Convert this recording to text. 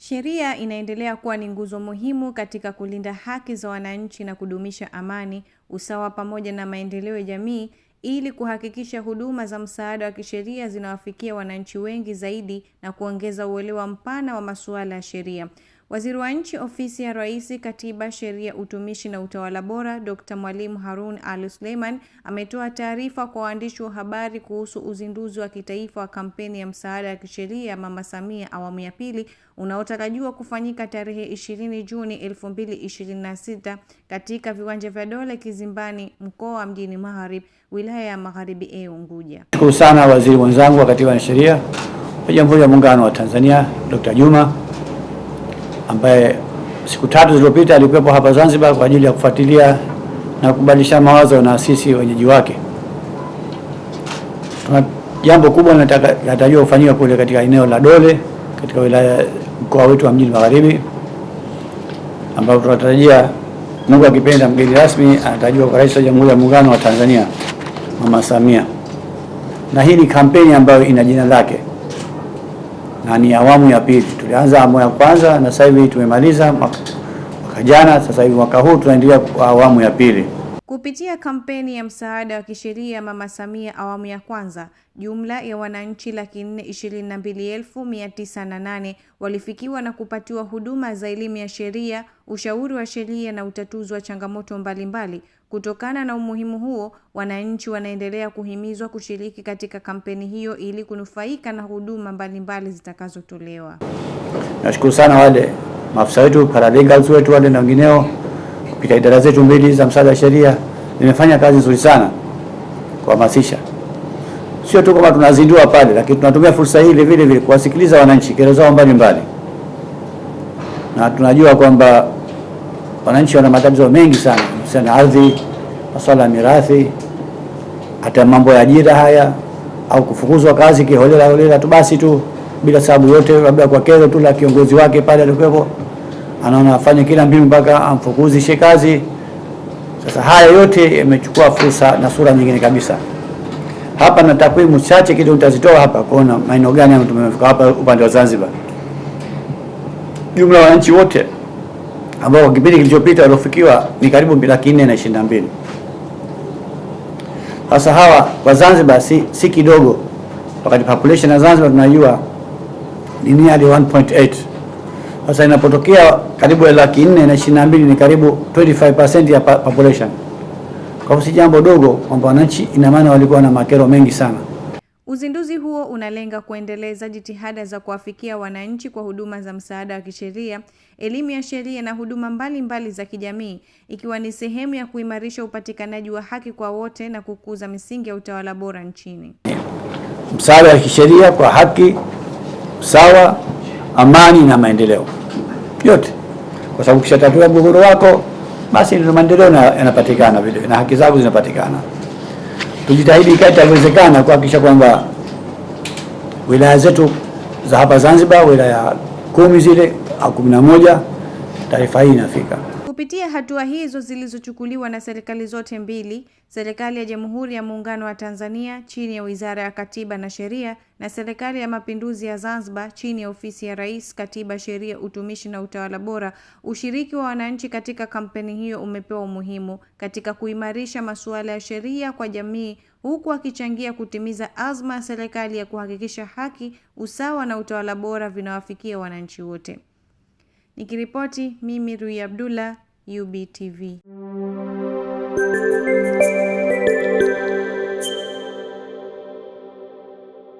Sheria inaendelea kuwa ni nguzo muhimu katika kulinda haki za wananchi na kudumisha amani, usawa pamoja na maendeleo ya jamii ili kuhakikisha huduma za msaada wa kisheria zinawafikia wananchi wengi zaidi na kuongeza uelewa mpana wa masuala ya sheria. Waziri wa Nchi, Ofisi ya Rais, Katiba, Sheria, Utumishi na Utawala Bora, Dr. Mwalimu Harun Ali-Suleiman ametoa taarifa kwa waandishi wa habari kuhusu uzinduzi wa kitaifa wa kampeni ya msaada wa kisheria Mama Samia awamu ya pili unaotarajiwa kufanyika tarehe 20 Juni 2026 katika viwanja vya Dole Kizimbani, mkoa wa Mjini Magharibi, wilaya ya Magharibi Unguja. Shukuru sana waziri mwenzangu wa Katiba na Sheria wa Jamhuri ya Muungano wa Tanzania, Dr. Juma, ambaye siku 3 zilizopita alikuwepo hapa Zanzibar kwa ajili ya kufuatilia na kubadilisha mawazo na sisi wenyeji wake. Tuna jambo kubwa linatarajiwa kufanyika kule katika eneo la Dole katika wilaya mkoa wetu wa Mjini Magharibi, ambapo tunatarajia, Mungu akipenda, mgeni rasmi anatarajiwa kwa Rais wa Jamhuri ya Muungano wa Tanzania Mama Samia. Na hii ni kampeni ambayo ina jina lake na ni awamu ya pili. Tulianza awamu ya kwanza na sasa hivi tumemaliza mwaka jana, sasa hivi mwaka huu tunaendelea kwa awamu ya pili. Kupitia kampeni ya msaada wa kisheria Mama Samia awamu ya kwanza, jumla ya wananchi 422,908 walifikiwa na kupatiwa huduma za elimu ya sheria, ushauri wa sheria na utatuzi wa changamoto mbalimbali. Kutokana na umuhimu huo, wananchi wanaendelea kuhimizwa kushiriki katika kampeni hiyo ili kunufaika na huduma mbalimbali zitakazotolewa. Nashukuru sana wale maafisa wetu, paralegals wetu wale na wengineo kupitia idara zetu mbili za msaada wa sheria, nimefanya kazi nzuri sana kuhamasisha. Sio tu kama tunazindua pale, lakini tunatumia fursa hii vile vile kuwasikiliza wananchi kero zao mbalimbali. Na tunajua kwamba wananchi wana matatizo mengi sana, sana ardhi, masuala ya mirathi, hata mambo ya ajira haya, au kufukuzwa kazi kiholela tu basi tu bila sababu yote, labda kwa kero tu la kiongozi wake pale alikuwepo, anaona afanye kila mbinu mpaka amfukuzishe kazi. Sasa haya yote yamechukua fursa na sura nyingine kabisa. Hapa na takwimu chache kidogo nitazitoa hapa kuona maeneo gani tumefika hapa upande wa Zanzibar. Jumla wananchi wote ambao kwa kipindi kilichopita waliofikiwa ni karibu 422. Sasa hawa kwa Zanzibar si kidogo. Wakati population ya Zanzibar tunajua ni nearly 1.8. Sasa inapotokea karibu 422 ni karibu 25% ya population. Kwa si jambo dogo kwamba wananchi, ina maana walikuwa na makero mengi sana. Uzinduzi huo unalenga kuendeleza jitihada za kuwafikia wananchi kwa huduma za msaada wa kisheria, elimu ya sheria na huduma mbalimbali za kijamii, ikiwa ni sehemu ya kuimarisha upatikanaji wa haki kwa wote na kukuza misingi ya utawala bora nchini. Msaada wa kisheria kwa haki, usawa, amani na maendeleo yote, kwa sababu ukishatatua mgogoro wako basi ndio maendeleo yanapatikana vile na haki zako zinapatikana. Tujitahidi kadri inavyowezekana kuhakikisha kwamba wilaya zetu za hapa Zanzibar, wilaya 10 zile au 11, taarifa hii inafika. Kupitia hatua hizo zilizochukuliwa na serikali zote mbili, serikali ya Jamhuri ya Muungano wa Tanzania chini ya Wizara ya Katiba na Sheria na serikali ya Mapinduzi ya Zanzibar chini ya Ofisi ya Rais, Katiba, Sheria, Utumishi na Utawala Bora, ushiriki wa wananchi katika kampeni hiyo umepewa umuhimu katika kuimarisha masuala ya sheria kwa jamii, huku akichangia kutimiza azma ya serikali ya kuhakikisha haki, usawa na utawala bora vinawafikia wananchi wote. Nikiripoti mimi Rui Abdullah, UBTV.